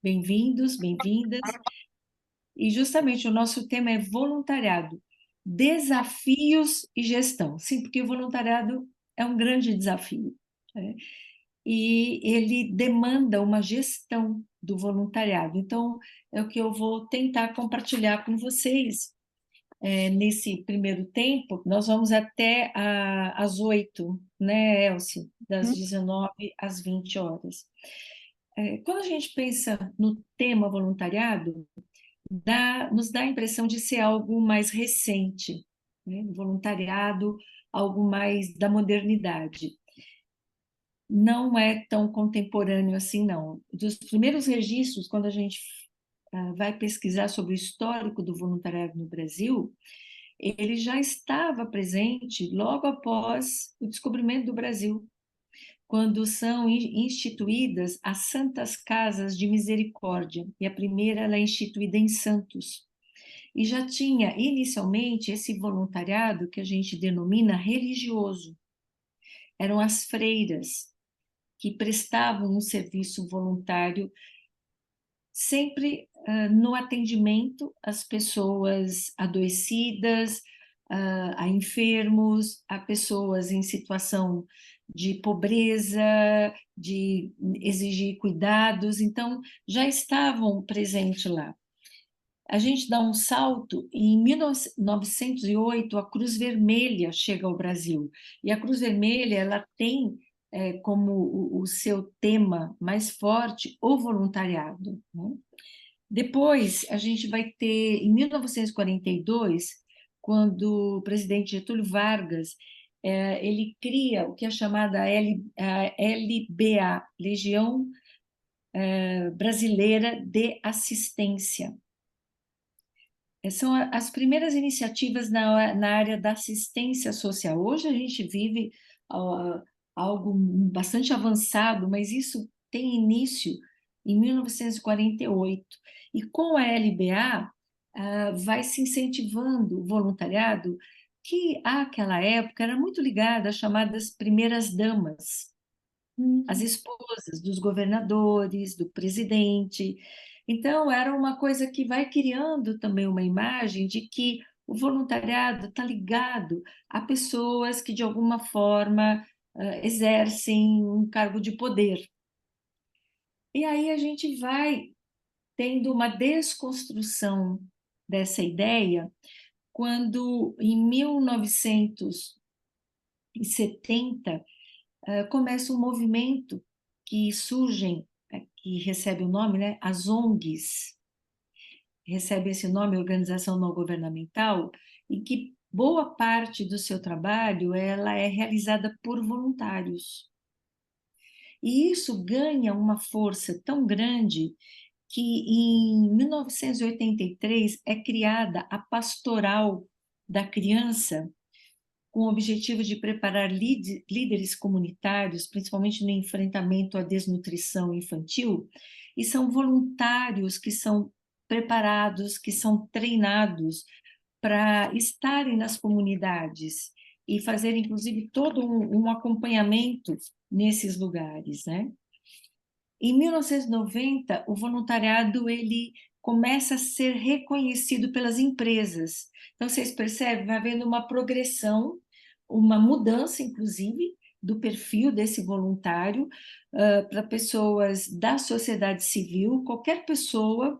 Bem-vindos, bem-vindas. E justamente o nosso tema é voluntariado, desafios e gestão. Sim, porque o voluntariado é um grande desafio, né? E ele demanda uma gestão do voluntariado. Então, é o que eu vou tentar compartilhar com vocês. Nesse primeiro tempo, nós vamos até às 8, né, Elci? Das 19 às 20 horas. Quando a gente pensa no tema voluntariado, nos dá a impressão de ser algo mais recente, né? Voluntariado, algo mais da modernidade. Não é tão contemporâneo assim, não. Dos primeiros registros, quando a gente vai pesquisar sobre o histórico do voluntariado no Brasil, ele já estava presente logo após o descobrimento do Brasil, quando são instituídas as Santas Casas de Misericórdia, e a primeira ela é instituída em Santos. E já tinha inicialmente esse voluntariado que a gente denomina religioso. Eram as freiras que prestavam um serviço voluntário sempre no atendimento às pessoas adoecidas, a enfermos, a pessoas em situação de pobreza, de exigir cuidados, então já estavam presentes lá. A gente dá um salto e em 1908 a Cruz Vermelha chega ao Brasil. E a Cruz Vermelha ela tem como o seu tema mais forte o voluntariado, né? Depois, a gente vai ter, em 1942, quando o presidente Getúlio Vargas ele cria o que é chamada a LBA, Legião Brasileira de Assistência. São as primeiras iniciativas na área da assistência social. Hoje a gente vive algo bastante avançado, mas isso tem início em 1948. E com a LBA, vai se incentivando o voluntariado, que àquela época era muito ligado às chamadas primeiras damas, as Hum, esposas dos governadores, do presidente. Então, era uma coisa que vai criando também uma imagem de que o voluntariado está ligado a pessoas que, de alguma forma, exercem um cargo de poder. E aí a gente vai tendo uma desconstrução dessa ideia quando, em 1970, começa um movimento que surgem, que recebe o nome, né, as ONGs, recebe esse nome, Organização Não Governamental, e que boa parte do seu trabalho ela é realizada por voluntários. E isso ganha uma força tão grande que em 1983 é criada a Pastoral da Criança, com o objetivo de preparar líderes comunitários, principalmente no enfrentamento à desnutrição infantil, e são voluntários que são preparados, que são treinados para estarem nas comunidades e fazer, inclusive, todo um acompanhamento nesses lugares, né? Em 1990, o voluntariado ele começa a ser reconhecido pelas empresas. Então, vocês percebem, vai havendo uma progressão, uma mudança, inclusive, do perfil desse voluntário para pessoas da sociedade civil, qualquer pessoa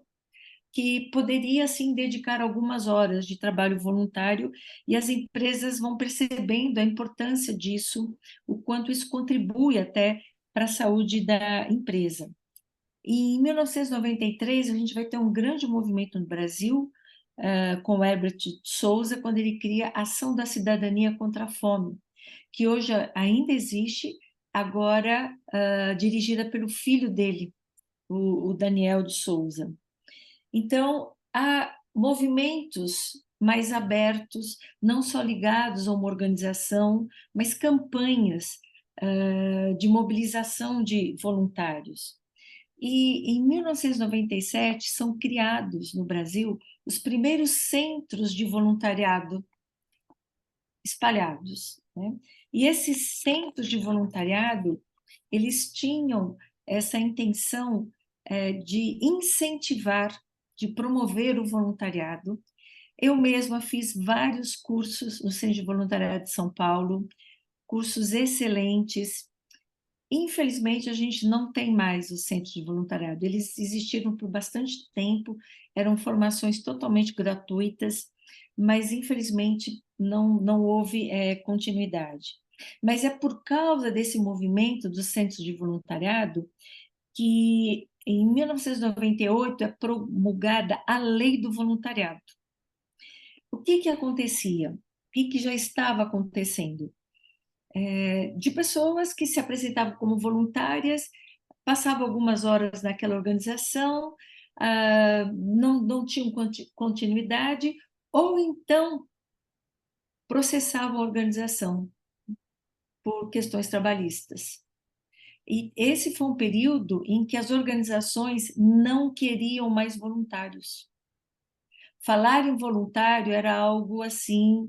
que poderia, assim, dedicar algumas horas de trabalho voluntário, e as empresas vão percebendo a importância disso, o quanto isso contribui até para a saúde da empresa. E em 1993, a gente vai ter um grande movimento no Brasil, com o Herbert de Souza, quando ele cria a Ação da Cidadania contra a Fome, que hoje ainda existe, agora dirigida pelo filho dele, o Daniel de Souza. Então, há movimentos mais abertos, não só ligados a uma organização, mas campanhas de mobilização de voluntários. E em 1997 são criados no Brasil os primeiros centros de voluntariado espalhados, né? E esses centros de voluntariado, eles tinham essa intenção de incentivar, de promover o voluntariado. Eu mesma fiz vários cursos no Centro de Voluntariado de São Paulo, cursos excelentes. Infelizmente, a gente não tem mais os centros de voluntariado. Eles existiram por bastante tempo, eram formações totalmente gratuitas, mas infelizmente não houve continuidade. Mas é por causa desse movimento dos centros de voluntariado que, em 1998, é promulgada a Lei do Voluntariado. O que acontecia? O que já estava acontecendo? De pessoas que se apresentavam como voluntárias, passavam algumas horas naquela organização, não tinham continuidade, ou então processavam a organização por questões trabalhistas. E esse foi um período em que as organizações não queriam mais voluntários. Falar em voluntário era algo assim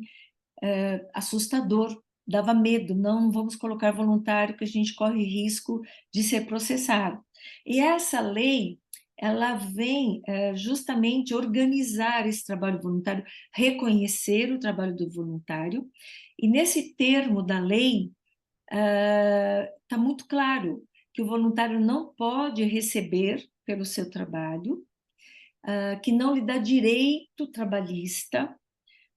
assustador, dava medo, não vamos colocar voluntário que a gente corre risco de ser processado. E essa lei, ela vem justamente organizar esse trabalho voluntário, reconhecer o trabalho do voluntário, e nesse termo da lei está muito claro que o voluntário não pode receber pelo seu trabalho, que não lhe dá direito trabalhista.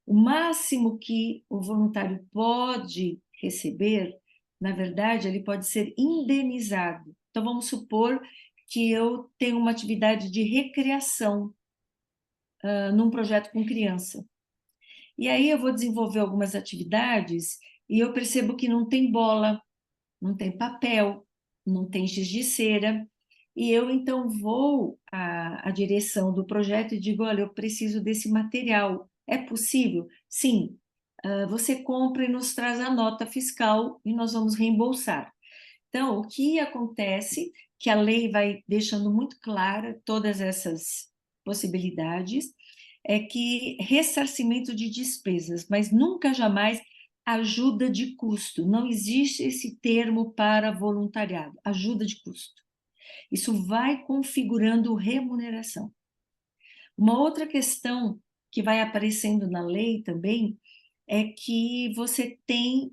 O máximo que o voluntário pode receber, na verdade, ele pode ser indenizado. Então, vamos supor que eu tenho uma atividade de recreação num projeto com criança. E aí eu vou desenvolver algumas atividades e eu percebo que não tem bola, não tem papel, não tem giz de cera. E eu, então, vou à direção do projeto e digo, olha, eu preciso desse material. É possível? Sim. Você compra e nos traz a nota fiscal e nós vamos reembolsar. Então, o que acontece, que a lei vai deixando muito clara todas essas possibilidades, é que ressarcimento de despesas, mas nunca jamais ajuda de custo. Não existe esse termo para voluntariado, ajuda de custo. Isso vai configurando remuneração. Uma outra questão que vai aparecendo na lei também é que você tem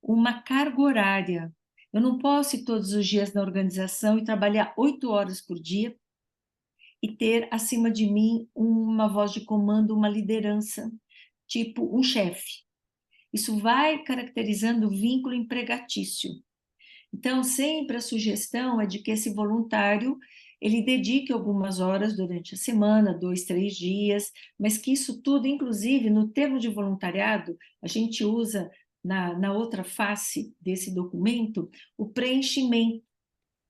uma carga horária. Eu não posso ir todos os dias na organização e trabalhar 8 horas por dia e ter acima de mim uma voz de comando, uma liderança, tipo um chefe. Isso vai caracterizando o vínculo empregatício. Então, sempre a sugestão é de que esse voluntário ele dedique algumas horas durante a semana, 2, 3 dias, mas que isso tudo, inclusive, no termo de voluntariado, a gente usa na outra face desse documento o preenchimento,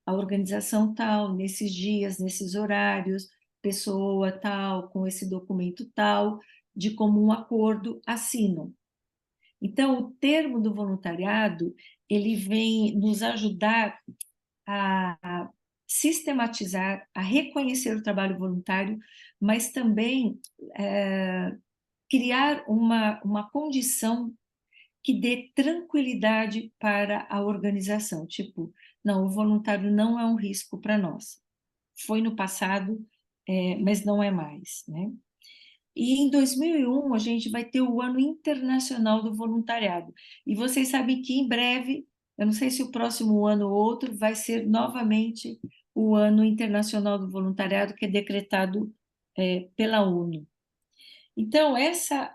a organização tal, nesses dias, nesses horários, pessoa tal, com esse documento tal, de comum acordo, assinam. Então, o termo do voluntariado, ele vem nos ajudar a sistematizar, a reconhecer o trabalho voluntário, mas também criar uma condição que dê tranquilidade para a organização. Tipo, não, o voluntário não é um risco para nós. Foi no passado, mas não é mais, né? E em 2001 a gente vai ter o Ano Internacional do Voluntariado. E vocês sabem que em breve, eu não sei se o próximo ano ou outro, vai ser novamente o Ano Internacional do Voluntariado, que é decretado pela ONU. Então, essa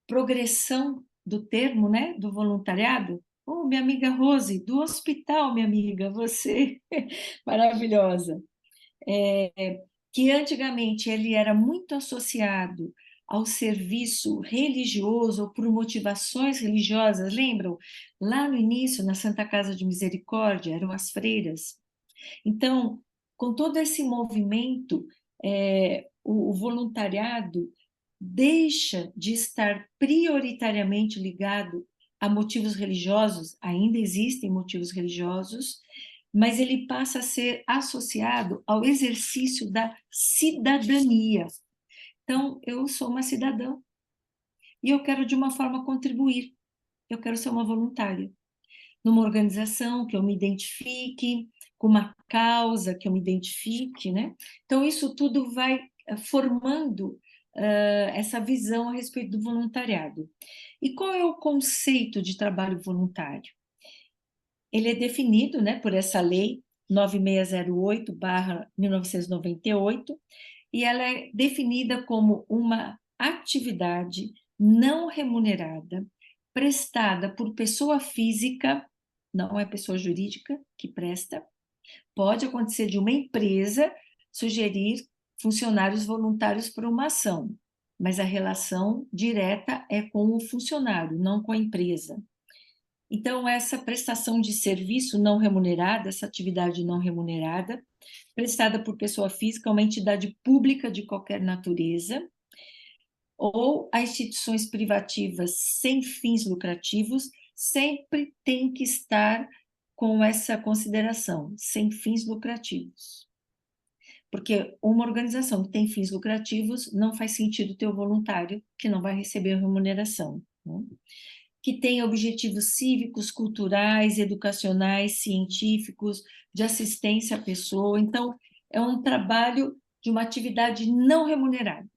progressão do termo, né, do voluntariado, oh, minha amiga Rose, do hospital, minha amiga, você, maravilhosa. Que antigamente ele era muito associado ao serviço religioso ou por motivações religiosas, lembram? Lá no início, na Santa Casa de Misericórdia, eram as freiras. Então, com todo esse movimento, o voluntariado deixa de estar prioritariamente ligado a motivos religiosos, ainda existem motivos religiosos, mas ele passa a ser associado ao exercício da cidadania. Então, eu sou uma cidadã e eu quero de uma forma contribuir, eu quero ser uma voluntária numa organização que eu me identifique com uma causa que eu me identifique, né? Então, isso tudo vai formando essa visão a respeito do voluntariado. E qual é o conceito de trabalho voluntário? Ele é definido, né, por essa lei 9608/1998, e ela é definida como uma atividade não remunerada prestada por pessoa física, não é pessoa jurídica que presta, pode acontecer de uma empresa sugerir funcionários voluntários para uma ação, mas a relação direta é com o funcionário, não com a empresa. Então, essa prestação de serviço não remunerada, essa atividade não remunerada, prestada por pessoa física, uma entidade pública de qualquer natureza, ou a instituições privativas sem fins lucrativos, sempre tem que estar com essa consideração, sem fins lucrativos. Porque uma organização que tem fins lucrativos não faz sentido ter o voluntário que não vai receber remuneração, né? Que tem objetivos cívicos, culturais, educacionais, científicos, de assistência à pessoa. Então, é um trabalho de uma atividade não remunerada.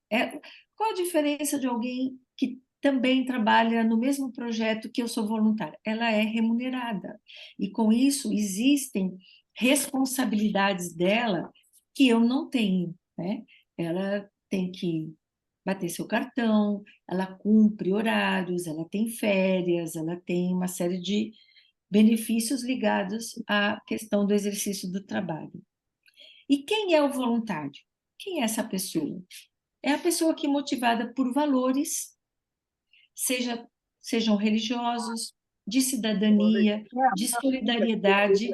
Qual a diferença de alguém que também trabalha no mesmo projeto que eu sou voluntária? Ela é remunerada. E com isso existem responsabilidades dela que eu não tenho, né? Ela tem que bater seu cartão, ela cumpre horários, ela tem férias, ela tem uma série de benefícios ligados à questão do exercício do trabalho. E quem é o voluntário? Quem é essa pessoa? É a pessoa que é motivada por valores, sejam religiosos, de cidadania, de solidariedade,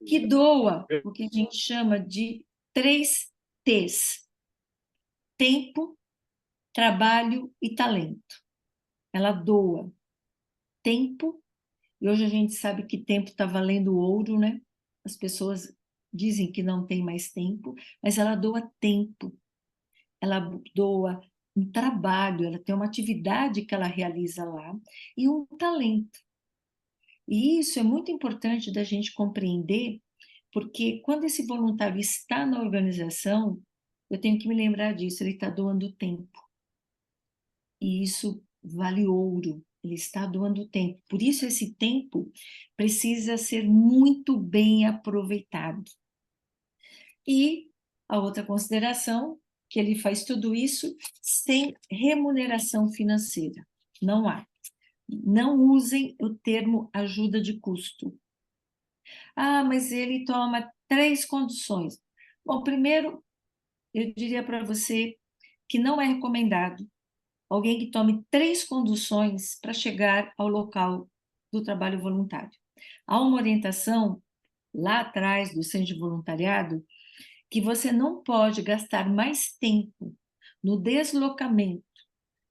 que doa o que a gente chama de 3 T's: tempo, trabalho e talento. Ela doa tempo, e hoje a gente sabe que tempo está valendo ouro, né? As pessoas dizem que não tem mais tempo, mas ela doa tempo, ela doa um trabalho, ela tem uma atividade que ela realiza lá, e um talento. E isso é muito importante da gente compreender, porque quando esse voluntário está na organização, eu tenho que me lembrar disso, ele está doando tempo. E isso vale ouro, ele está doando tempo. Por isso, esse tempo precisa ser muito bem aproveitado. E a outra consideração, que ele faz tudo isso sem remuneração financeira. Não há. Não usem o termo ajuda de custo. Ah, mas ele toma 3 condições. Bom, primeiro, eu diria para você que não é recomendado alguém que tome 3 conduções para chegar ao local do trabalho voluntário. Há uma orientação lá atrás do Centro de Voluntariado que você não pode gastar mais tempo no deslocamento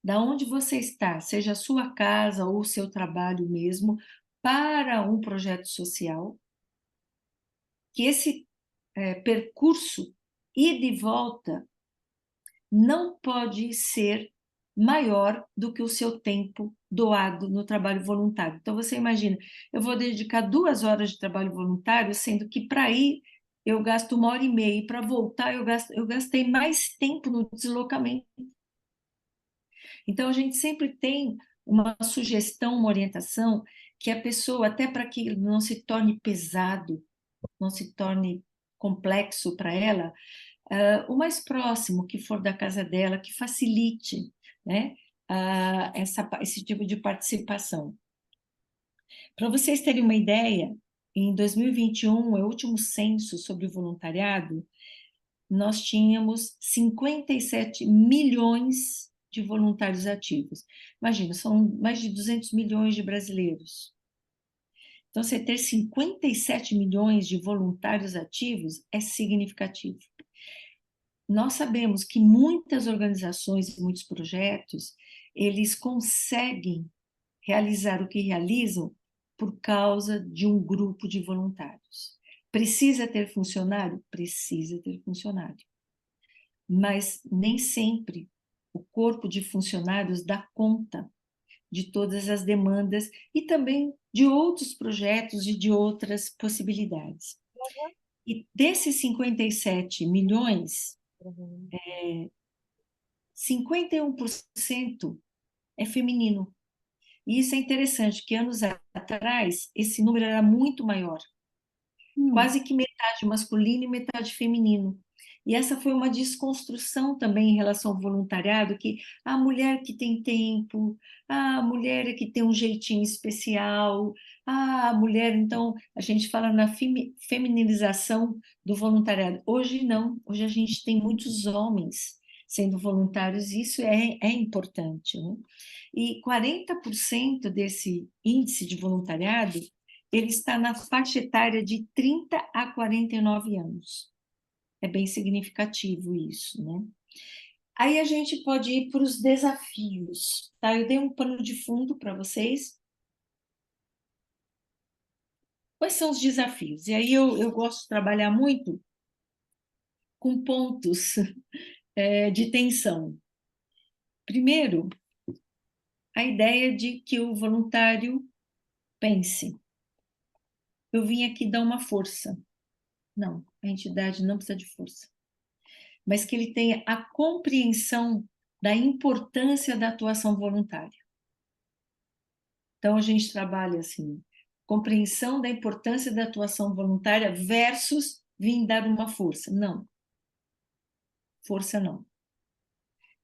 da onde você está, seja a sua casa ou o seu trabalho mesmo, para um projeto social, que esse percurso ida e volta não pode ser maior do que o seu tempo doado no trabalho voluntário. Então, você imagina, eu vou dedicar 2 horas de trabalho voluntário, sendo que para ir eu gasto 1h30, e para voltar eu gastei mais tempo no deslocamento. Então, a gente sempre tem uma sugestão, uma orientação, que a pessoa, até para que não se torne pesado, não se torne complexo para ela, o mais próximo que for da casa dela, que facilite, né, esse tipo de participação. Para vocês terem uma ideia, em 2021, é o último censo sobre o voluntariado, nós tínhamos 57 milhões de voluntários ativos. Imagina, são mais de 200 milhões de brasileiros. Então, você ter 57 milhões de voluntários ativos é significativo. Nós sabemos que muitas organizações e muitos projetos, eles conseguem realizar o que realizam por causa de um grupo de voluntários. Precisa ter funcionário? Precisa ter funcionário. Mas nem sempre o corpo de funcionários dá conta de todas as demandas e também de outros projetos e de outras possibilidades. E desses 57 milhões, 51% é feminino. E isso é interessante, que anos atrás esse número era muito maior, quase que metade masculino e metade feminino. E essa foi uma desconstrução também em relação ao voluntariado, que a mulher que tem tempo, a mulher é que tem um jeitinho especial, a mulher, então, a gente fala na feminilização do voluntariado. Hoje não, hoje a gente tem muitos homens sendo voluntários, e isso é importante, né? E 40% desse índice de voluntariado, ele está na faixa etária de 30 a 49 anos. É bem significativo isso, né? Aí a gente pode ir para os desafios, tá? Eu dei um pano de fundo para vocês. Quais são os desafios? E aí eu gosto de trabalhar muito com pontos de tensão. Primeiro, a ideia de que o voluntário pense: eu vim aqui dar uma força. Não, a entidade não precisa de força. Mas que ele tenha a compreensão da importância da atuação voluntária. Então, a gente trabalha assim, compreensão da importância da atuação voluntária versus vir dar uma força. Não, força não.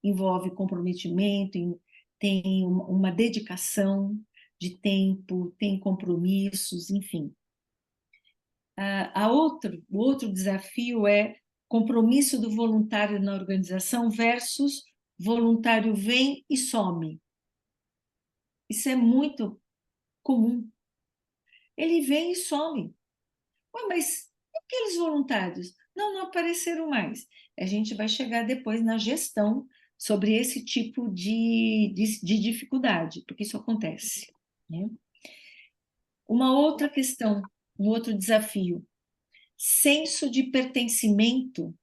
Envolve comprometimento, tem uma dedicação de tempo, tem compromissos, enfim. O outro desafio é compromisso do voluntário na organização versus voluntário vem e some. Isso é muito comum. Ele vem e some. Ué, mas e aqueles voluntários? Não, não apareceram mais. A gente vai chegar depois na gestão sobre esse tipo de dificuldade, porque isso acontece, né? Uma outra questão, um outro desafio, senso de pertencimento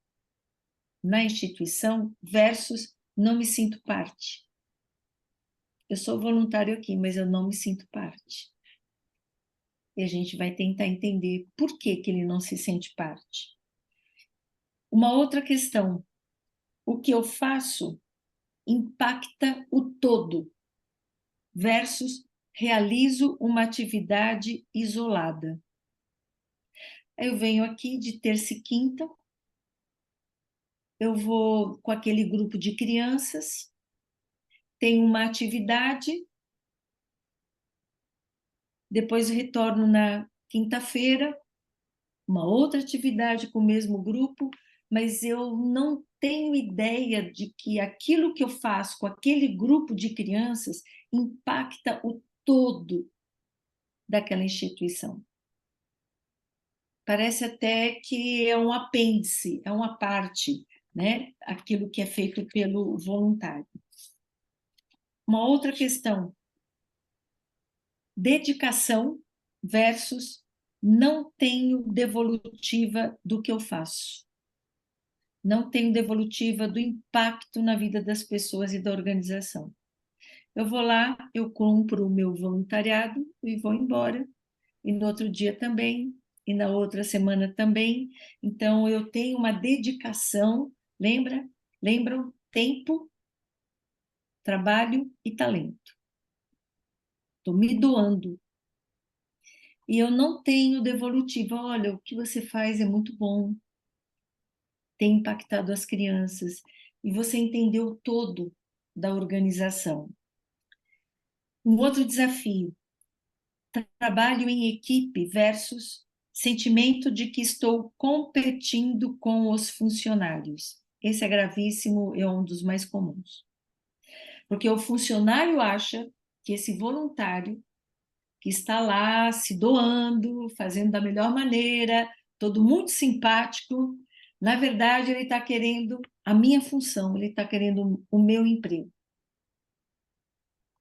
na instituição versus não me sinto parte. Eu sou voluntário aqui, mas eu não me sinto parte. E a gente vai tentar entender por que que ele não se sente parte. Uma outra questão, o que eu faço impacta o todo versus realizo uma atividade isolada. Eu venho aqui de terça e quinta, eu vou com aquele grupo de crianças, tenho uma atividade, depois retorno na quinta-feira, uma outra atividade com o mesmo grupo, mas eu não tenho ideia de que aquilo que eu faço com aquele grupo de crianças impacta o todo daquela instituição. Parece até que é um apêndice, é uma parte, né? Aquilo que é feito pelo voluntário. Uma outra questão, dedicação versus não tenho devolutiva do que eu faço. Não tenho devolutiva do impacto na vida das pessoas e da organização. Eu vou lá, eu cumpro o meu voluntariado e vou embora. E no outro dia também, e na outra semana também. Então, eu tenho uma dedicação, lembram? Tempo, trabalho e talento. Estou me doando. E eu não tenho devolutiva. Olha, o que você faz é muito bom, tem impactado as crianças. E você entendeu o todo da organização. Um outro desafio, trabalho em equipe versus sentimento de que estou competindo com os funcionários. Esse é gravíssimo, é um dos mais comuns. Porque o funcionário acha que esse voluntário que está lá se doando, fazendo da melhor maneira, todo muito simpático, na verdade ele está querendo a minha função, ele está querendo o meu emprego.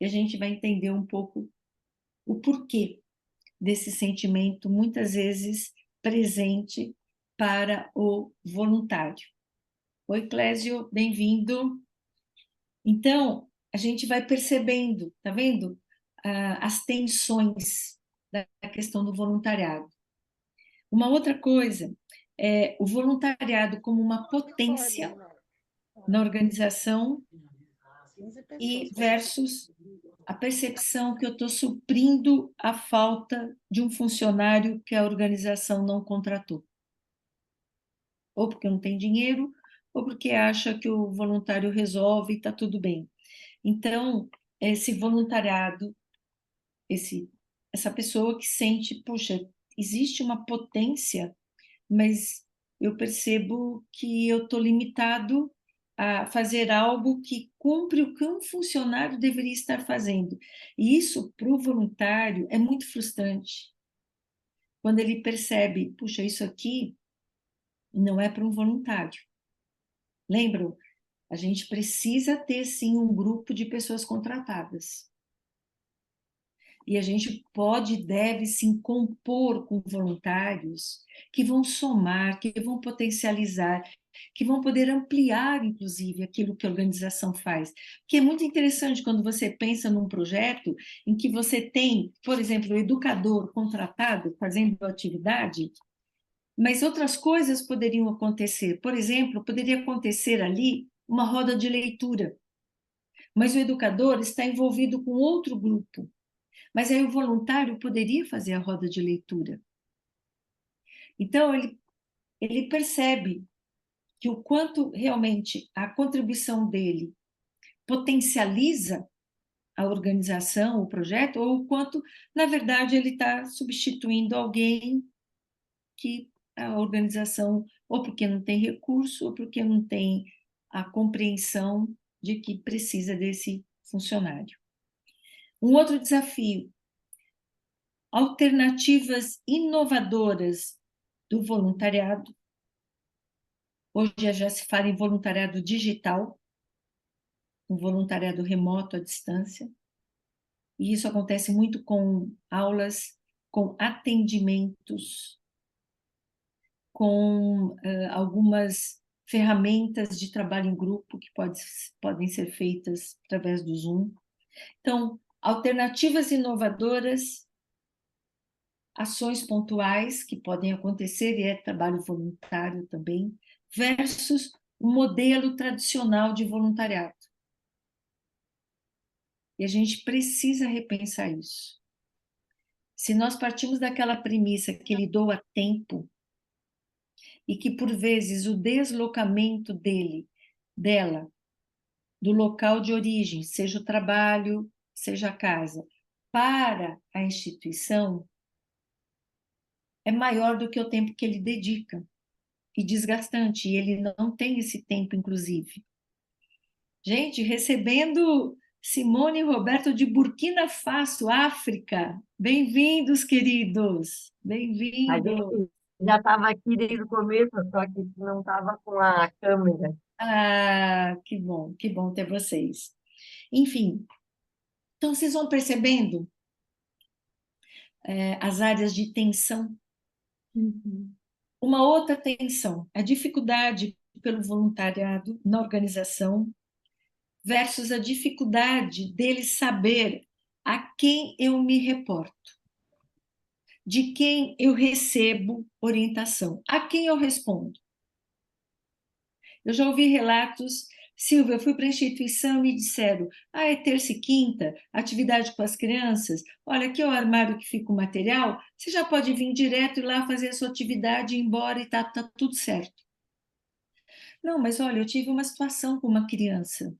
E a gente vai entender um pouco o porquê desse sentimento, muitas vezes presente para o voluntário. Oi, Clésio, bem-vindo. Então, a gente vai percebendo, tá vendo? As tensões da questão do voluntariado. Uma outra coisa, o voluntariado como uma potência na organização e versus a percepção que eu estou suprindo a falta de um funcionário que a organização não contratou. Ou porque não tem dinheiro, ou porque acha que o voluntário resolve e está tudo bem. Então, esse voluntariado, essa pessoa que sente, puxa, existe uma potência, mas eu percebo que eu estou limitado a fazer algo que cumpre o que um funcionário deveria estar fazendo. E isso, para o voluntário, é muito frustrante. Quando ele percebe, puxa, isso aqui não é para um voluntário. Lembram? A gente precisa ter, sim, um grupo de pessoas contratadas. E a gente pode e deve, sim, compor com voluntários que vão somar, que vão potencializar, que vão poder ampliar, inclusive, aquilo que a organização faz. Que é muito interessante quando você pensa num projeto em que você tem, por exemplo, o educador contratado fazendo atividade, mas outras coisas poderiam acontecer. Por exemplo, poderia acontecer ali uma roda de leitura, mas o educador está envolvido com outro grupo. Mas aí o voluntário poderia fazer a roda de leitura. Então, ele percebe que o quanto realmente a contribuição dele potencializa a organização, o projeto, ou o quanto, na verdade, ele está substituindo alguém que a organização, ou porque não tem recurso, ou porque não tem a compreensão de que precisa desse funcionário. Um outro desafio: alternativas inovadoras do voluntariado. Hoje já se fala em voluntariado digital, um voluntariado remoto à distância, e isso acontece muito com aulas, com atendimentos, com algumas ferramentas de trabalho em grupo que podem ser feitas através do Zoom. Então, alternativas inovadoras, ações pontuais que podem acontecer, e é trabalho voluntário também, versus o modelo tradicional de voluntariado. E a gente precisa repensar isso. Se nós partimos daquela premissa que ele doa tempo, e que, por vezes, o deslocamento dela, do local de origem, seja o trabalho, seja a casa, para a instituição, é maior do que o tempo que ele dedica, e desgastante, e ele não tem esse tempo, inclusive. Gente, recebendo Simone e Roberto de Burkina Faso, África. Bem-vindos, queridos. A Bem-vindos. gente já estava aqui desde o começo, só que não estava com a câmera. Ah, que bom ter vocês. Enfim, então vocês vão percebendo as áreas de tensão. Uhum. Uma outra tensão, a dificuldade pelo voluntariado na organização versus a dificuldade dele saber a quem eu me reporto, de quem eu recebo orientação, a quem eu respondo. Eu já ouvi relatos, Silvia, eu fui para a instituição e me disseram, é terça e quinta, atividade com as crianças, olha, aqui é o armário que fica o material, você já pode vir direto e lá fazer a sua atividade e ir embora e tá tudo certo. Não, mas olha, eu tive uma situação com uma criança.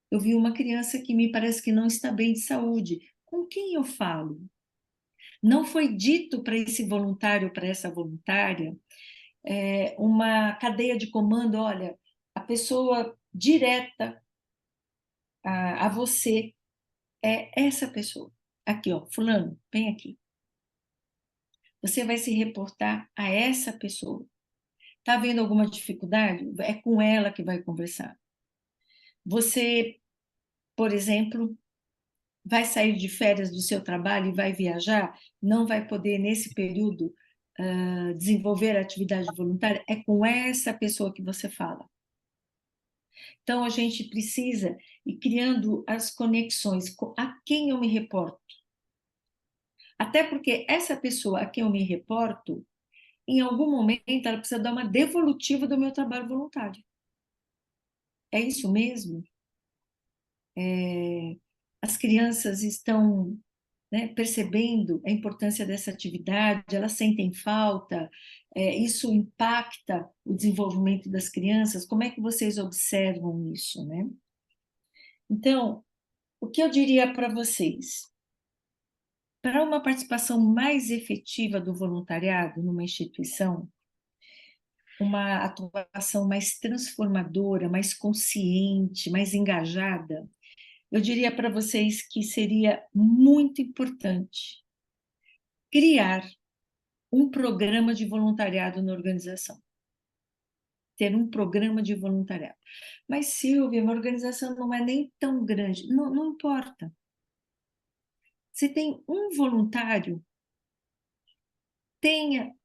Eu vi uma criança que me parece que não está bem de saúde. Com quem eu falo? Não foi dito para esse voluntário, para essa voluntária, uma cadeia de comando, olha, a pessoa direta a você é essa pessoa. Aqui, ó, fulano, vem aqui. Você vai se reportar a essa pessoa. Está havendo alguma dificuldade? É com ela que vai conversar. Você, por exemplo, vai sair de férias do seu trabalho e vai viajar, não vai poder, nesse período, desenvolver a atividade voluntária, é com essa pessoa que você fala. Então, a gente precisa ir criando as conexões com a quem eu me reporto. Até porque essa pessoa a quem eu me reporto, em algum momento, ela precisa dar uma devolutiva do meu trabalho voluntário. É isso mesmo? As crianças estão, né, percebendo a importância dessa atividade, elas sentem falta, isso impacta o desenvolvimento das crianças? Como é que vocês observam isso, né? Então, o que eu diria para vocês? Para uma participação mais efetiva do voluntariado numa instituição, uma atuação mais transformadora, mais consciente, mais engajada, eu diria para vocês que seria muito importante criar um programa de voluntariado na organização. Ter um programa de voluntariado. Mas, Silvia, uma organização não é nem tão grande. Não, não importa. Se tem um voluntário, tenha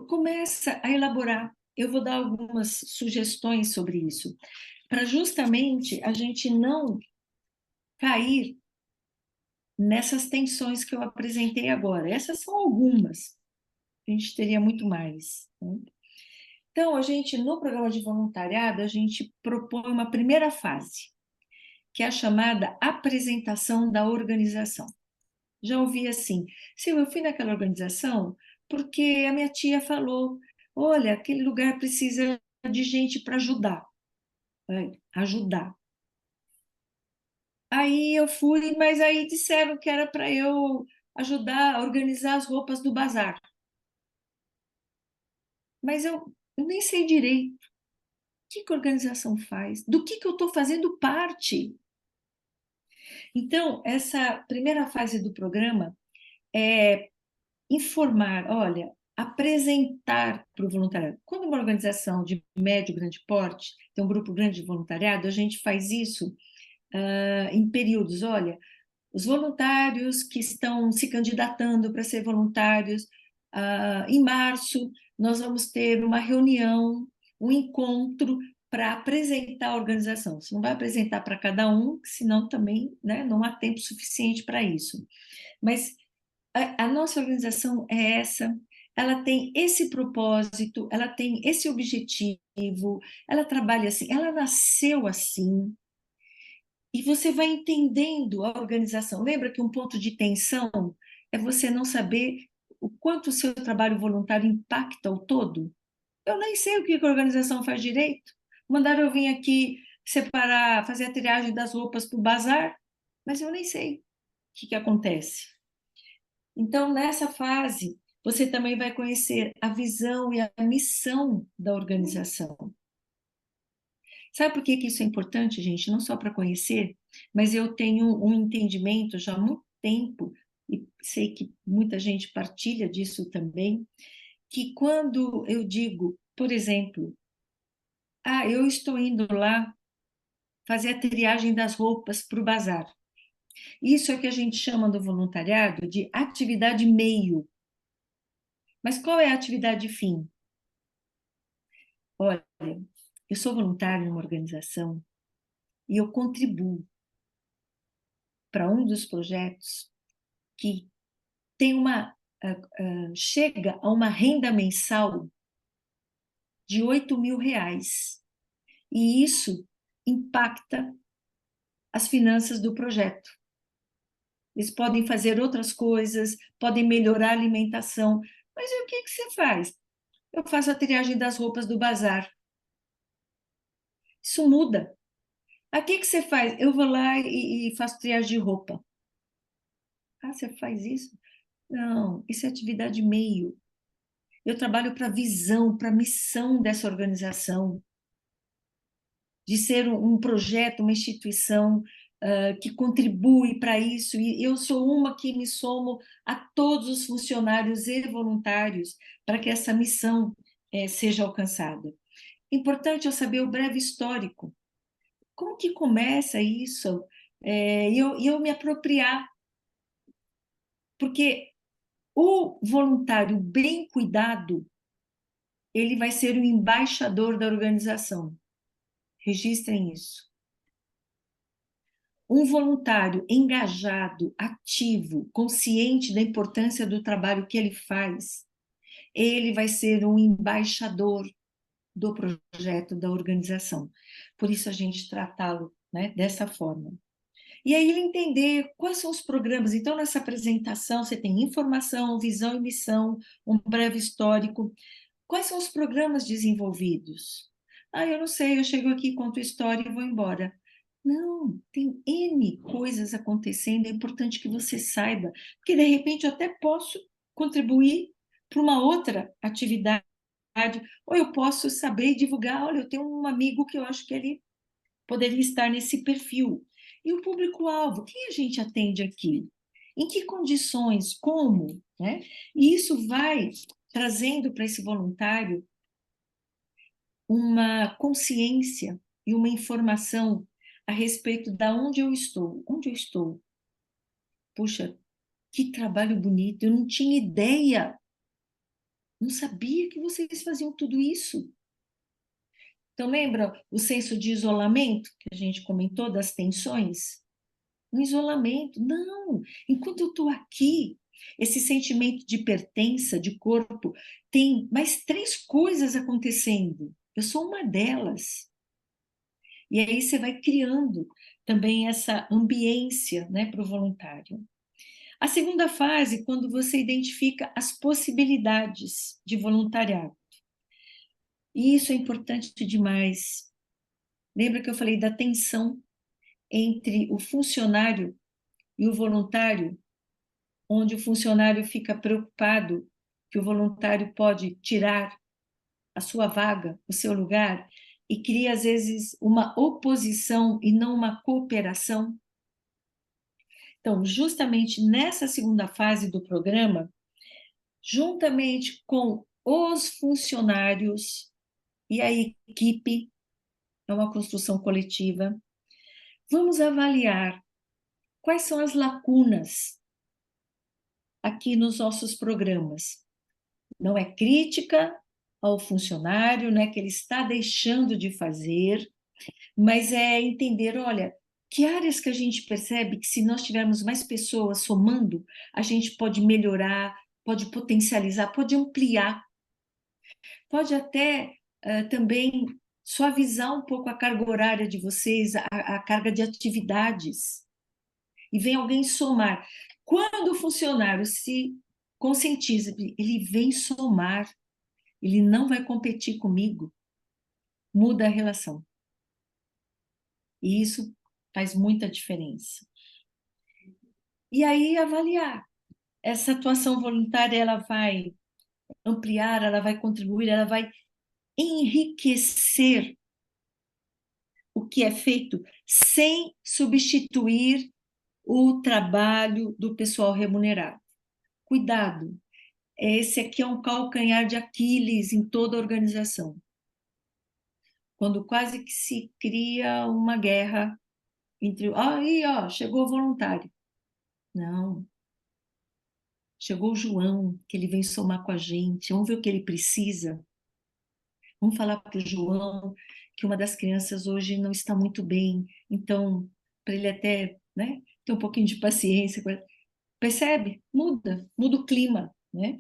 começa a elaborar. Eu vou dar algumas sugestões sobre isso, para justamente a gente não cair nessas tensões que eu apresentei agora. Essas são algumas, a gente teria muito mais, né? Então, a gente, no programa de voluntariado, a gente propõe uma primeira fase, que é a chamada apresentação da organização. Já ouvi assim, se eu fui naquela organização porque a minha tia falou, olha, aquele lugar precisa de gente para ajudar, né? Ajudar. Aí eu fui, mas aí disseram que era para eu ajudar a organizar as roupas do bazar. Mas eu nem sei direito o que a organização faz, do que eu estou fazendo parte. Então, essa primeira fase do programa é informar, olha, apresentar para o voluntariado. Quando uma organização de médio, grande porte tem um grupo grande de voluntariado, a gente faz isso em períodos. Olha, os voluntários que estão se candidatando para ser voluntários, em março, nós vamos ter uma reunião, um encontro para apresentar a organização. Você não vai apresentar para cada um, senão também, né, não há tempo suficiente para isso. Mas a nossa organização é essa, ela tem esse propósito, ela tem esse objetivo, ela trabalha assim, ela nasceu assim, e você vai entendendo a organização. Lembra que um ponto de tensão é você não saber o quanto o seu trabalho voluntário impacta o todo? Eu nem sei o que a organização faz direito. Mandaram eu vir aqui separar, fazer a triagem das roupas para o bazar, mas eu nem sei o que acontece. Então, nessa fase, você também vai conhecer a visão e a missão da organização. Sabe por que isso é importante, gente? Não só para conhecer, mas eu tenho um entendimento já há muito tempo, e sei que muita gente partilha disso também, que quando eu digo, por exemplo, eu estou indo lá fazer a triagem das roupas para o bazar. Isso é o que a gente chama no voluntariado de atividade meio. Mas qual é a atividade fim? Olha, eu sou voluntária numa organização e eu contribuo para um dos projetos que tem chega a uma renda mensal de R$ 8.000. E isso impacta as finanças do projeto. Eles podem fazer outras coisas, podem melhorar a alimentação. Mas e o que você faz? Eu faço a triagem das roupas do bazar. Isso muda. O que você faz? Eu vou lá e faço triagem de roupa. Você faz isso? Não, isso é atividade meio. Eu trabalho para a visão, para a missão dessa organização, de ser um projeto, uma instituição que contribui para isso, e eu sou uma que me somo a todos os funcionários e voluntários para que essa missão seja alcançada. Importante eu saber o breve histórico. Como que começa isso? E eu me apropriar, porque o voluntário bem cuidado, ele vai ser o embaixador da organização. Registrem isso. Um voluntário engajado, ativo, consciente da importância do trabalho que ele faz, ele vai ser um embaixador do projeto, da organização. Por isso a gente tratá-lo, né, dessa forma. E aí ele entender quais são os programas. Então, nessa apresentação, você tem informação, visão e missão, um breve histórico. Quais são os programas desenvolvidos? Ah, eu não sei, eu chego aqui, conto história e vou embora. Não, tem N coisas acontecendo, é importante que você saiba, porque de repente eu até posso contribuir para uma outra atividade, ou eu posso saber e divulgar, olha, eu tenho um amigo que eu acho que ele poderia estar nesse perfil. E o público-alvo, quem a gente atende aqui? Em que condições? Como? Né? E isso vai trazendo para esse voluntário uma consciência e uma informação a respeito de onde eu estou. Onde eu estou? Puxa, que trabalho bonito! Eu não tinha ideia, não sabia que vocês faziam tudo isso. Então, lembra o senso de isolamento que a gente comentou, das tensões? Um isolamento. Não! Enquanto eu estou aqui, esse sentimento de pertença, de corpo, tem mais 3 coisas acontecendo. Eu sou uma delas. E aí você vai criando também essa ambiência, né, para o voluntário. A segunda fase, quando você identifica as possibilidades de voluntariado. E isso é importante demais. Lembra que eu falei da tensão entre o funcionário e o voluntário, onde o funcionário fica preocupado que o voluntário pode tirar a sua vaga, o seu lugar, e cria, às vezes, uma oposição e não uma cooperação. Então, justamente nessa segunda fase do programa, juntamente com os funcionários e a equipe, é uma construção coletiva, vamos avaliar quais são as lacunas aqui nos nossos programas. Não é crítica ao funcionário, não é que ele está deixando de fazer, mas é entender, olha, que áreas que a gente percebe que se nós tivermos mais pessoas somando, a gente pode melhorar, pode potencializar, pode ampliar, pode até também suavizar um pouco a carga horária de vocês, a carga de atividades, e vem alguém somar. Quando o funcionário se conscientiza, ele vem somar, ele não vai competir comigo, muda a relação. E isso faz muita diferença. E aí avaliar. Essa atuação voluntária, ela vai ampliar, ela vai contribuir, ela vai enriquecer o que é feito sem substituir o trabalho do pessoal remunerado. Cuidado, esse aqui é um calcanhar de Aquiles em toda a organização. Quando quase que se cria uma guerra entre, aí, ó, chegou o voluntário. Não. Chegou o João, que ele vem somar com a gente. Vamos ver o que ele precisa. Vamos falar para o João que uma das crianças hoje não está muito bem. Então, para ele até, né, ter um pouquinho de paciência. Percebe? Muda o clima, né?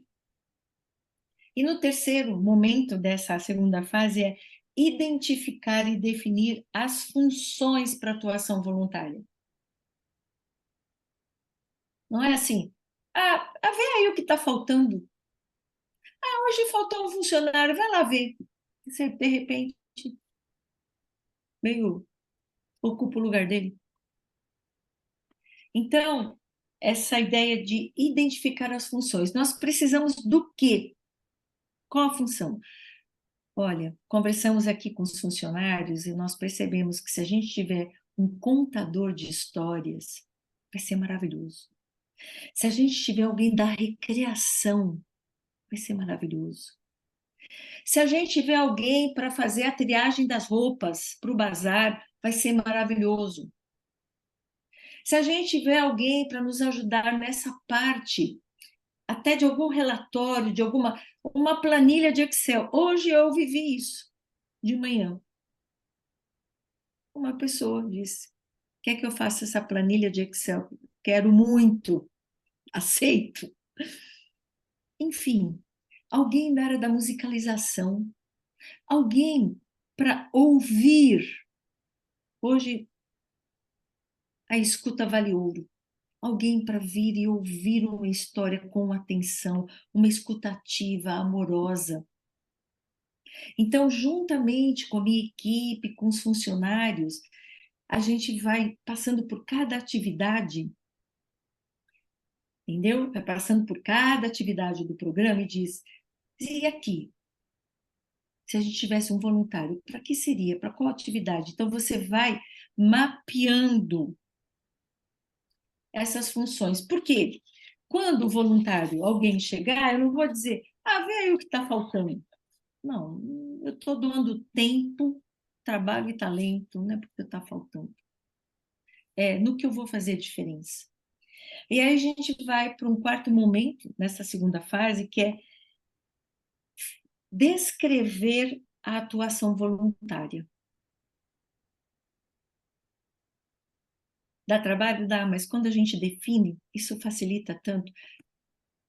E no terceiro momento dessa segunda fase é identificar e definir as funções para atuação voluntária. Não é assim, vê aí o que está faltando. Hoje faltou um funcionário, vai lá ver. Você, de repente, meio ocupa o lugar dele. Então, essa ideia de identificar as funções. Nós precisamos do quê? Qual a função? Olha, conversamos aqui com os funcionários e nós percebemos que se a gente tiver um contador de histórias, vai ser maravilhoso. Se a gente tiver alguém da recreação, vai ser maravilhoso. Se a gente tiver alguém para fazer a triagem das roupas para o bazar, vai ser maravilhoso. Se a gente tiver alguém para nos ajudar nessa parte, até de algum relatório, de uma planilha de Excel. Hoje eu vivi isso de manhã. Uma pessoa disse: quer que eu faça essa planilha de Excel? Quero muito, aceito. Enfim, alguém da área da musicalização, alguém para ouvir. Hoje a escuta vale ouro. Alguém para vir e ouvir uma história com atenção, uma escuta ativa, amorosa. Então, juntamente com a minha equipe, com os funcionários, a gente vai passando por cada atividade, entendeu? Vai passando por cada atividade do programa e diz: e aqui? Se a gente tivesse um voluntário, para que seria? Para qual atividade? Então, você vai mapeando essas funções. Por quê? Quando o voluntário, alguém chegar, eu não vou dizer, vê aí o que está faltando. Não, eu estou doando tempo, trabalho e talento, não é porque está faltando. É no que eu vou fazer diferença. E aí a gente vai para um quarto momento, nessa segunda fase, que é descrever a atuação voluntária. Dá trabalho? Dá, mas quando a gente define, isso facilita tanto.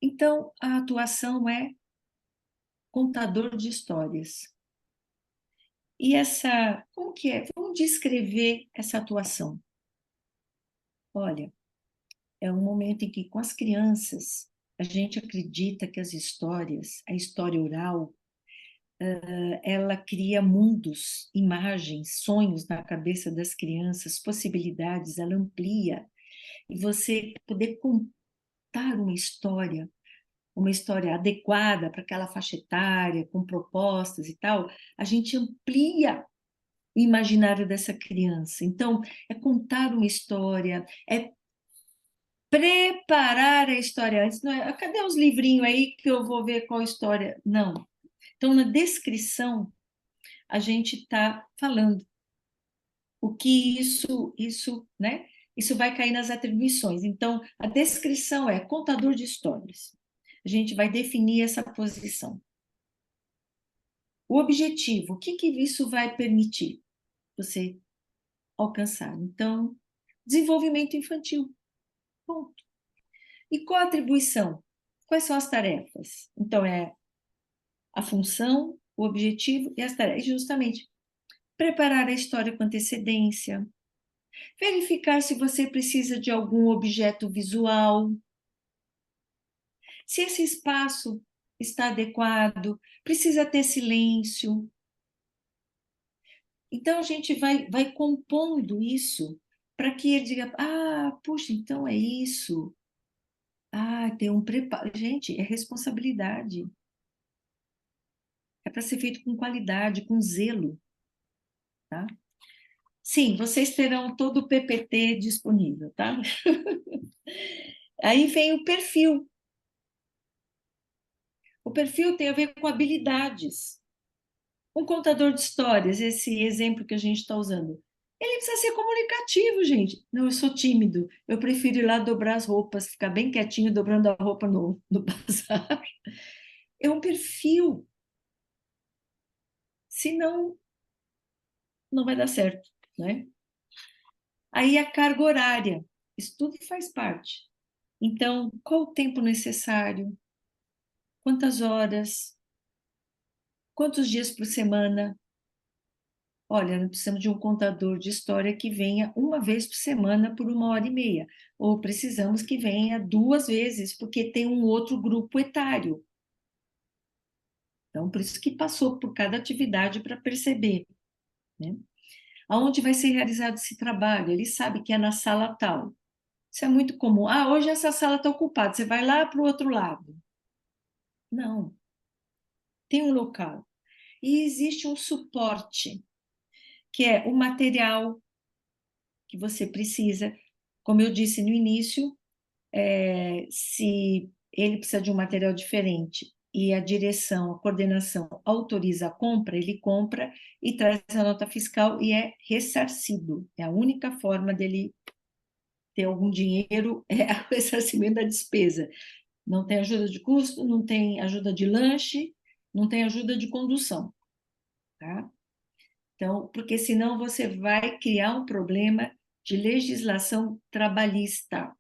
Então, a atuação é contador de histórias. E essa, como que é? Vamos descrever essa atuação. Olha, é um momento em que com as crianças a gente acredita que as histórias, a história oral, ela cria mundos, imagens, sonhos na cabeça das crianças, possibilidades, ela amplia. E você poder contar uma história adequada para aquela faixa etária, com propostas e tal, a gente amplia o imaginário dessa criança. Então, é contar uma história, é preparar a história antes. Não é, cadê os livrinhos aí que eu vou ver qual história? Não. Então, na descrição, a gente está falando o que isso, né? Isso vai cair nas atribuições. Então, a descrição é contador de histórias. A gente vai definir essa posição. O objetivo, o que isso vai permitir você alcançar? Então, desenvolvimento infantil. Ponto. E qual a atribuição? Quais são as tarefas? Então, é a função, o objetivo e as tarefas. Justamente, preparar a história com antecedência, verificar se você precisa de algum objeto visual, se esse espaço está adequado, precisa ter silêncio. Então, a gente vai compondo isso para que ele diga: puxa, então é isso. Tem um preparo. Gente, é responsabilidade. É para ser feito com qualidade, com zelo, tá? Sim, vocês terão todo o PPT disponível, tá? Aí vem o perfil. O perfil tem a ver com habilidades. Um contador de histórias, esse exemplo que a gente está usando, ele precisa ser comunicativo, gente. Não, eu sou tímido, eu prefiro ir lá dobrar as roupas, ficar bem quietinho dobrando a roupa no bazar. É um perfil. Senão, não vai dar certo, né? Aí a carga horária, isso tudo faz parte. Então, qual o tempo necessário? Quantas horas? Quantos dias por semana? Olha, nós precisamos de um contador de história que venha uma vez por semana por 1 hora e meia. Ou precisamos que venha 2 vezes, porque tem um outro grupo etário. Então, por isso que passou por cada atividade para perceber, né? Aonde vai ser realizado esse trabalho? Ele sabe que é na sala tal. Isso é muito comum. Hoje essa sala está ocupada, você vai lá para o outro lado. Não, tem um local. E existe um suporte, que é o material que você precisa. Como eu disse no início, se ele precisa de um material diferente e a direção, a coordenação autoriza a compra, ele compra e traz a nota fiscal e é ressarcido. É a única forma dele ter algum dinheiro, é o ressarcimento da despesa. Não tem ajuda de custo, não tem ajuda de lanche, não tem ajuda de condução, tá? Então, porque senão você vai criar um problema de legislação trabalhista,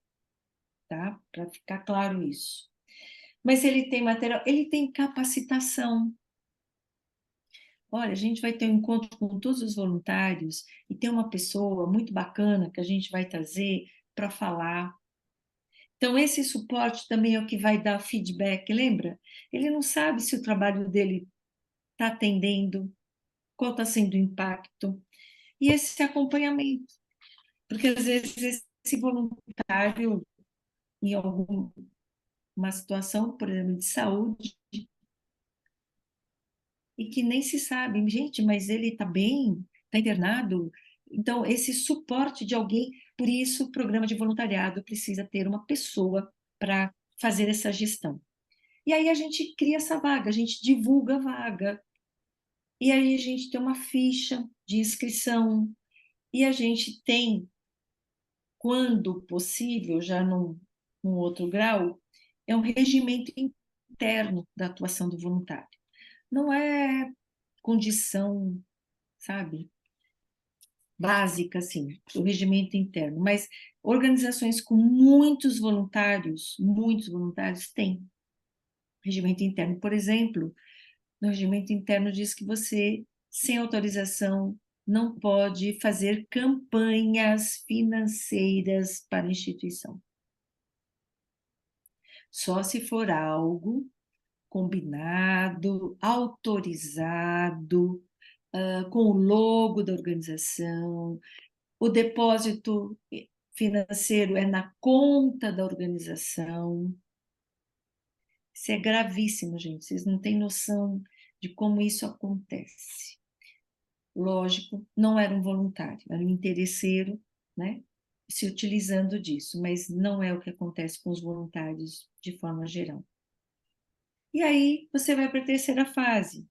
tá? Para ficar claro isso. Mas ele tem material, ele tem capacitação. Olha, a gente vai ter um encontro com todos os voluntários e tem uma pessoa muito bacana que a gente vai trazer para falar. Então, esse suporte também é o que vai dar feedback, lembra? Ele não sabe se o trabalho dele está atendendo, qual está sendo o impacto. E esse acompanhamento, porque às vezes esse voluntário, em alguma situação, por exemplo, de saúde, e que nem se sabe, gente, mas ele está bem, está internado. Então, esse suporte de alguém, por isso o programa de voluntariado precisa ter uma pessoa para fazer essa gestão. E aí a gente cria essa vaga, a gente divulga a vaga, e aí a gente tem uma ficha de inscrição, e a gente tem, quando possível, já num outro grau, é um regimento interno da atuação do voluntário. Não é condição, sabe, básica, assim, o regimento interno, mas organizações com muitos voluntários têm regimento interno. Por exemplo, no regimento interno diz que você, sem autorização, não pode fazer campanhas financeiras para a instituição. Só se for algo combinado, autorizado, com o logo da organização, o depósito financeiro é na conta da organização. Isso é gravíssimo, gente. Vocês não têm noção de como isso acontece. Lógico, não era um voluntário, era um interesseiro, né? Se utilizando disso, mas não é o que acontece com os voluntários de forma geral. E aí você vai para a terceira fase.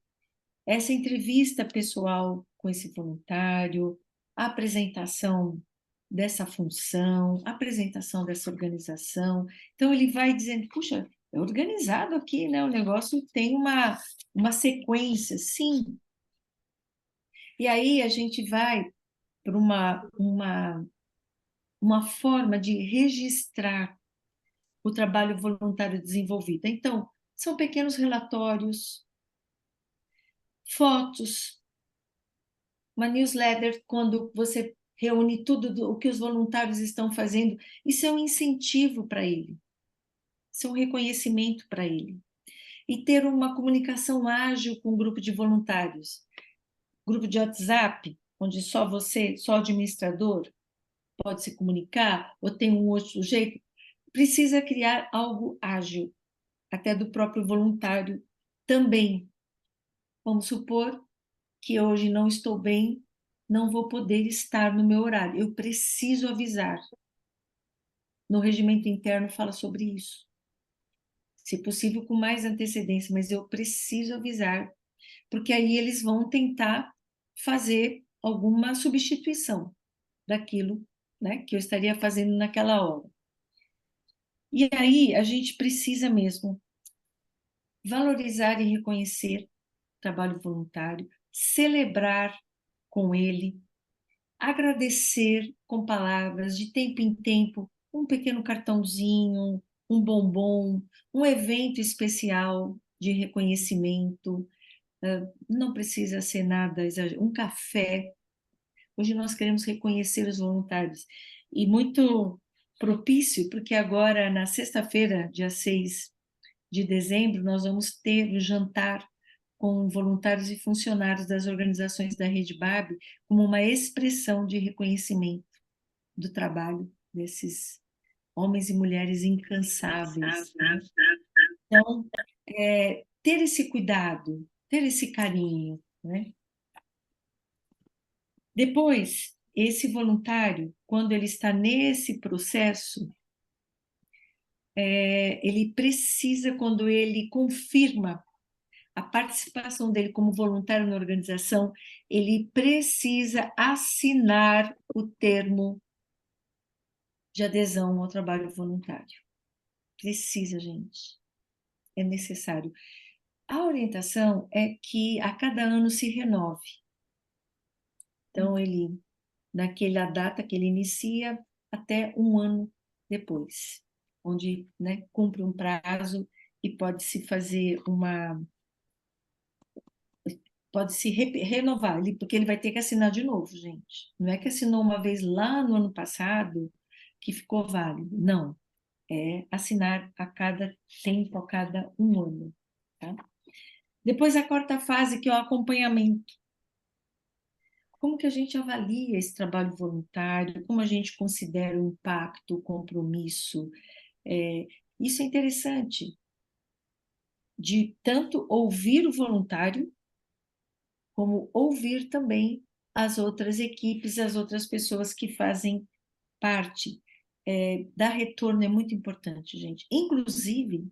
Essa entrevista pessoal com esse voluntário, a apresentação dessa função, a apresentação dessa organização. Então, ele vai dizendo, puxa, é organizado aqui, né? O negócio tem uma sequência, sim. E aí a gente vai para uma forma de registrar o trabalho voluntário desenvolvido. Então, são pequenos relatórios, fotos, uma newsletter, quando você reúne tudo o que os voluntários estão fazendo, isso é um incentivo para ele, isso é um reconhecimento para ele. E ter uma comunicação ágil com um grupo de voluntários, grupo de WhatsApp, onde só você, só o administrador, pode se comunicar, ou tem um outro jeito, precisa criar algo ágil, até do próprio voluntário também. Vamos supor que hoje não estou bem, não vou poder estar no meu horário. Eu preciso avisar. No regimento interno fala sobre isso. Se possível, com mais antecedência, mas eu preciso avisar, porque aí eles vão tentar fazer alguma substituição daquilo, né, que eu estaria fazendo naquela hora. E aí a gente precisa mesmo valorizar e reconhecer o trabalho voluntário, celebrar com ele, agradecer com palavras, de tempo em tempo, um pequeno cartãozinho, um bombom, um evento especial de reconhecimento. Não precisa ser nada exagerado, um café. Hoje nós queremos reconhecer os voluntários. E muito propício, porque agora, na sexta-feira, dia 6 de dezembro, nós vamos ter o jantar com voluntários e funcionários das organizações da Rede BAB, como uma expressão de reconhecimento do trabalho desses homens e mulheres incansáveis, né? Então, ter esse cuidado, ter esse carinho, né? Depois, esse voluntário, quando ele está nesse processo, ele precisa, quando ele confirma a participação dele como voluntário na organização, ele precisa assinar o termo de adesão ao trabalho voluntário. Precisa, gente. É necessário. A orientação é que a cada ano se renove. Então, ele, naquela data que ele inicia, até um ano depois, onde, né, cumpre um prazo e pode-se fazer pode-se renovar, porque ele vai ter que assinar de novo, gente. Não é que assinou uma vez lá no ano passado que ficou válido, não. É assinar a cada tempo, a cada um ano, tá? Depois a quarta fase, que é o acompanhamento. Como que a gente avalia esse trabalho voluntário? Como a gente considera o impacto, o compromisso? É, isso é interessante, de tanto ouvir o voluntário, como ouvir também as outras equipes, as outras pessoas que fazem parte. Dar retorno é muito importante, gente. Inclusive,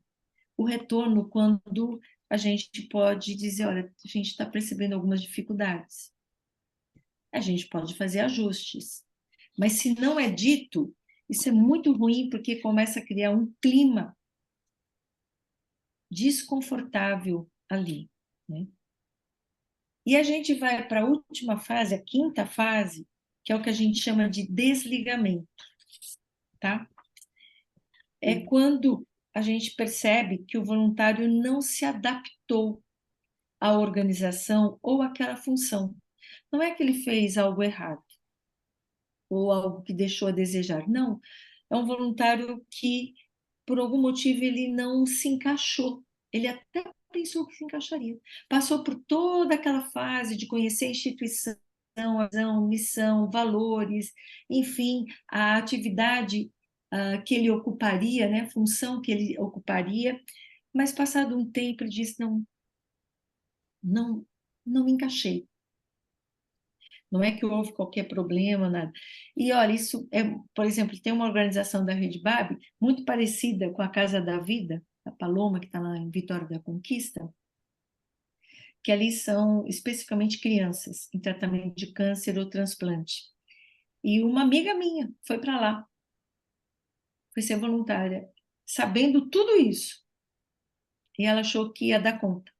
o retorno quando a gente pode dizer, olha, a gente está percebendo algumas dificuldades. A gente pode fazer ajustes. Mas se não é dito, isso é muito ruim, porque começa a criar um clima desconfortável ali, né? E a gente vai para a última fase, a quinta fase, que é o que a gente chama de desligamento, tá? É quando a gente percebe que o voluntário não se adaptou à organização ou àquela função. Não é que ele fez algo errado ou algo que deixou a desejar, não. É um voluntário que, por algum motivo, ele não se encaixou. Ele até pensou que se encaixaria. Passou por toda aquela fase de conhecer a instituição, a visão, missão, valores, enfim, a atividade que ele ocuparia, né, a função que ele ocuparia, mas passado um tempo ele disse, não, não me encaixei. Não é que houve qualquer problema, nada. E olha, isso é, por exemplo, tem uma organização da Rede Babi muito parecida com a Casa da Vida, a Paloma, que está lá em Vitória da Conquista, que ali são especificamente crianças em tratamento de câncer ou transplante. E uma amiga minha foi para lá, foi ser voluntária, sabendo tudo isso. E ela achou que ia dar conta.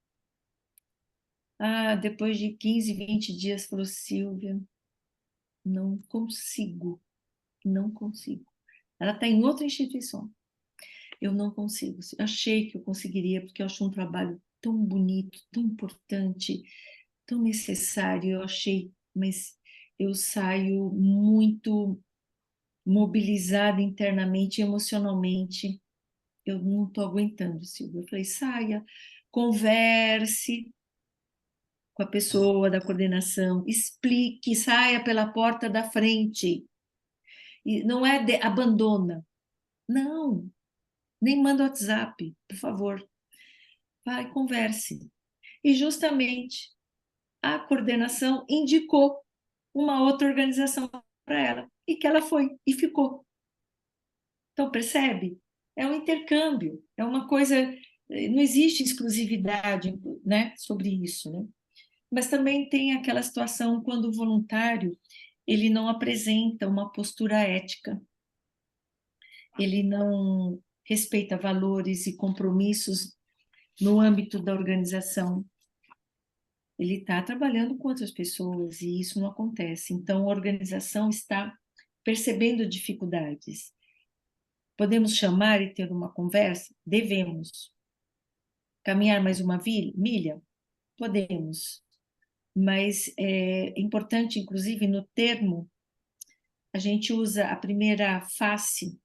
Ah, depois de 15, 20 dias, falou, Silvia, não consigo, não consigo. Ela está em outra instituição. Eu não consigo. Achei que eu conseguiria, porque eu acho um trabalho tão bonito, tão importante, tão necessário. Eu achei, mas eu saio muito mobilizada internamente, emocionalmente. Eu não estou aguentando, Silvia. Eu falei, saia, converse com a pessoa da coordenação, explique, saia pela porta da frente. E não é abandona. Não, nem manda WhatsApp, por favor. Vai, converse. E justamente a coordenação indicou uma outra organização para ela, e que ela foi e ficou. Então, percebe? É um intercâmbio, é uma coisa, não existe exclusividade, né, sobre isso, né? Mas também tem aquela situação quando o voluntário ele não apresenta uma postura ética, ele não respeita valores e compromissos no âmbito da organização. Ele está trabalhando com outras pessoas e isso não acontece. Então, a organização está percebendo dificuldades. Podemos chamar e ter uma conversa? Devemos. Caminhar mais uma milha? Podemos. Mas é importante, inclusive, no termo, a gente usa a primeira face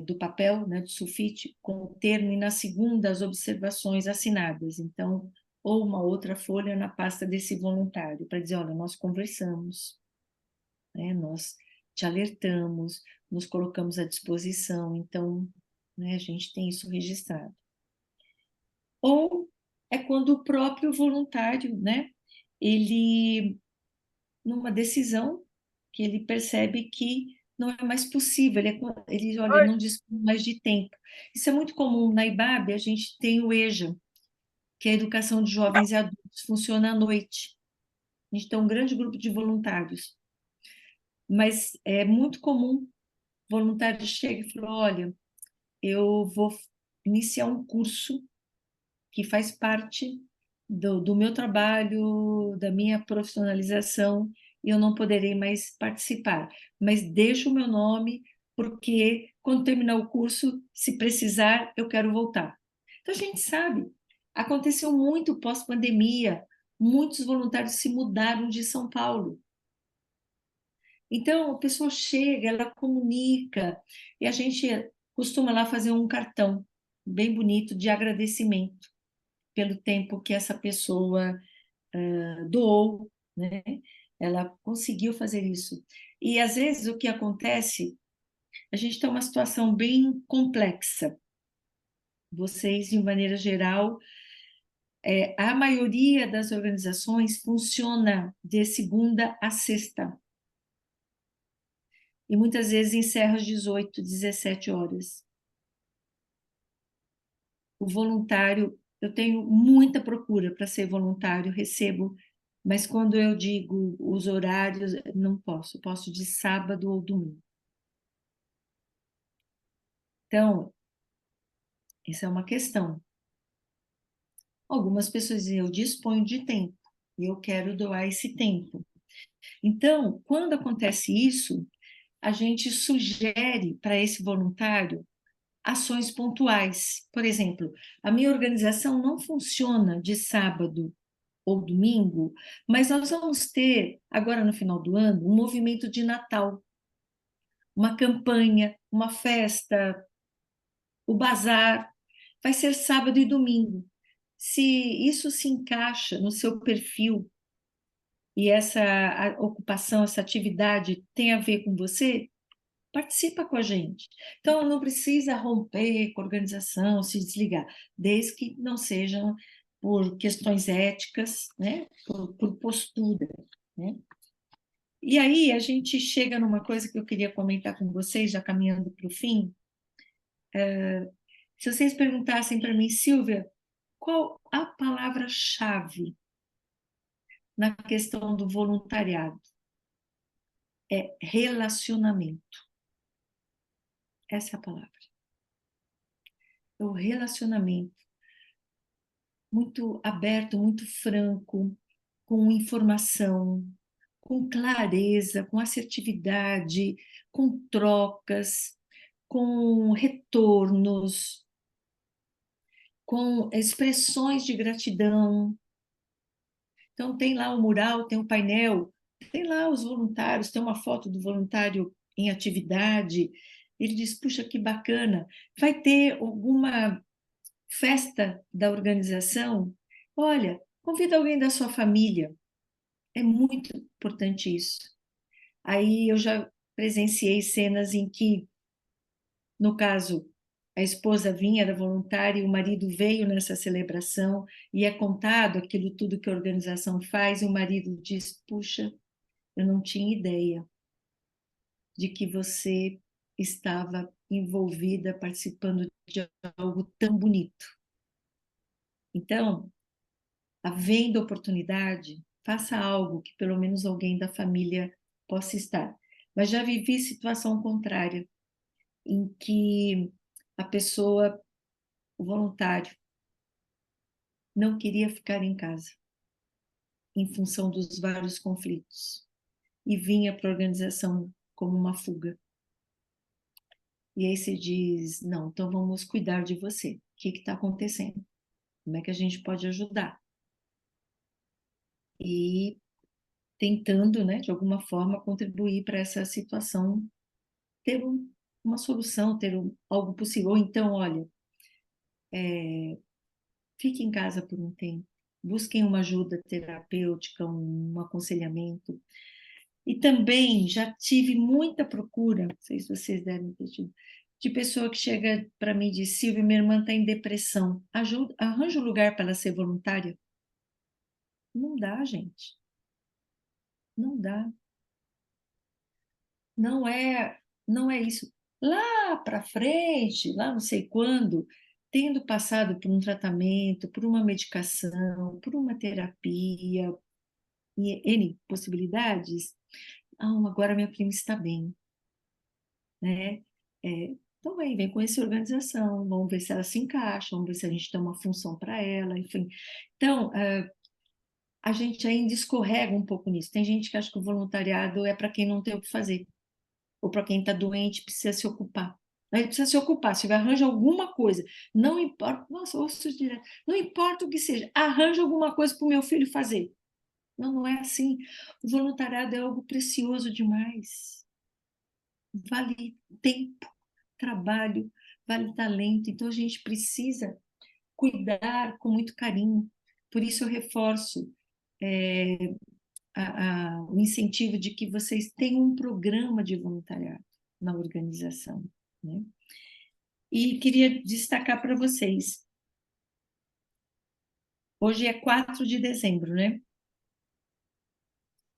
do papel, né, do sulfite, com o termo, e na segunda, as observações assinadas. Então, ou uma outra folha na pasta desse voluntário, para dizer, olha, nós conversamos, né, nós te alertamos, nos colocamos à disposição, então, né, a gente tem isso registrado. Ou é quando o próprio voluntário, né, ele, numa decisão, que ele percebe que não é mais possível, ele olha, Oi. não dispõe mais de tempo. Isso é muito comum na IBAB, a gente tem o EJA, que é a Educação de Jovens e Adultos, funciona à noite. A gente tem um grande grupo de voluntários, mas é muito comum voluntário chega e fala, olha, eu vou iniciar um curso que faz parte do meu trabalho, da minha profissionalização, e eu não poderei mais participar, mas deixo o meu nome, porque quando terminar o curso, se precisar, eu quero voltar. Então, a gente sabe, aconteceu muito pós-pandemia, muitos voluntários se mudaram de São Paulo. Então, a pessoa chega, ela comunica, e a gente costuma lá fazer um cartão bem bonito de agradecimento pelo tempo que essa pessoa doou, né? Ela conseguiu fazer isso. E às vezes o que acontece, a gente tem uma situação bem complexa. Vocês, de maneira geral, a maioria das organizações funciona de segunda a sexta. E muitas vezes encerra às 18, 17 horas. O voluntário, eu tenho muita procura para ser voluntário, recebo, mas quando eu digo os horários, não posso de sábado ou domingo. Então, essa é uma questão. Algumas pessoas dizem, eu disponho de tempo, e eu quero doar esse tempo. Então, quando acontece isso, a gente sugere para esse voluntário ações pontuais. Por exemplo, a minha organização não funciona de sábado ou domingo, mas nós vamos ter, agora no final do ano, um movimento de Natal, uma campanha, uma festa, o bazar. Vai ser sábado e domingo. Se isso se encaixa no seu perfil e essa ocupação, essa atividade tem a ver com você, participa com a gente. Então, não precisa romper com a organização, se desligar, desde que não sejam por questões éticas, né? Por postura, né? E aí a gente chega numa coisa que eu queria comentar com vocês, já caminhando para o fim. Se vocês perguntassem para mim, Silvia, qual a palavra-chave na questão do voluntariado? É relacionamento. Essa é a palavra. É o relacionamento muito aberto, muito franco, com informação, com clareza, com assertividade, com trocas, com retornos, com expressões de gratidão. Então, tem lá o mural, tem o painel, tem lá os voluntários, tem uma foto do voluntário em atividade. Ele diz: puxa, que bacana. Vai ter alguma festa da organização? Olha, convida alguém da sua família. É muito importante isso. Aí eu já presenciei cenas em que, no caso, a esposa vinha, era voluntária, e o marido veio nessa celebração, e é contado aquilo tudo que a organização faz, e o marido diz: puxa, eu não tinha ideia de que você estava envolvida, participando de algo tão bonito. Então, havendo oportunidade, faça algo que pelo menos alguém da família possa estar. Mas já vivi situação contrária, em que a pessoa, o voluntário, não queria ficar em casa, em função dos vários conflitos, e vinha para a organização como uma fuga. E aí se diz: não, então vamos cuidar de você. O que está acontecendo? Como é que a gente pode ajudar? E tentando, né, de alguma forma, contribuir para essa situação ter uma solução, ter algo possível. Ou então, olha, fique em casa por um tempo, busquem uma ajuda terapêutica, um aconselhamento. E também já tive muita procura, não sei se vocês devem ter tido, de pessoa que chega para mim e diz: Silvia, minha irmã está em depressão, ajuda, arranja um lugar para ela ser voluntária. Não dá, gente. Não dá. Não é, não é isso. Lá para frente, lá não sei quando, tendo passado por um tratamento, por uma medicação, por uma terapia, e N possibilidades, agora minha prima está bem, né? Então vem conhecer a organização, vamos ver se ela se encaixa, vamos ver se a gente tem uma função para ela, enfim. Então, a gente ainda escorrega um pouco nisso. Tem gente que acha que o voluntariado é para quem não tem o que fazer, ou para quem está doente precisa se ocupar. A gente precisa se ocupar, se arranja alguma coisa, não importa, nossa, ouço direto, não importa o que seja, arranja alguma coisa para o meu filho fazer. Não, não é assim. O voluntariado é algo precioso demais. Vale tempo, trabalho, vale talento. Então a gente precisa cuidar com muito carinho. Por isso eu reforço o incentivo de que vocês tenham um programa de voluntariado na organização, né? E queria destacar para vocês, hoje é 4 de dezembro, né?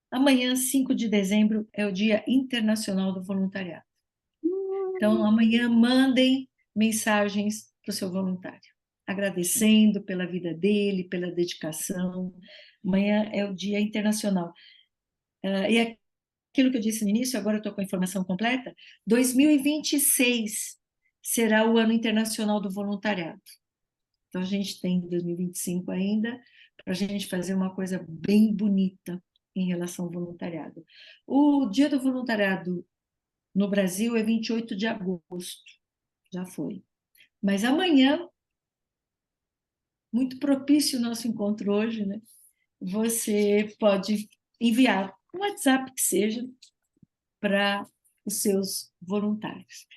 Amanhã, 5 de dezembro, é o Dia Internacional do Voluntariado. Então, amanhã mandem mensagens para o seu voluntário, agradecendo pela vida dele, pela dedicação. Amanhã é o Dia Internacional. E aquilo que eu disse no início, agora eu estou com a informação completa, 2026 será o Ano Internacional do Voluntariado. Então, a gente tem 2025 ainda, para a gente fazer uma coisa bem bonita em relação ao voluntariado. O Dia do Voluntariado no Brasil é 28 de agosto, já foi. Mas amanhã, muito propício o nosso encontro hoje, né? Você pode enviar um WhatsApp que seja para os seus voluntários.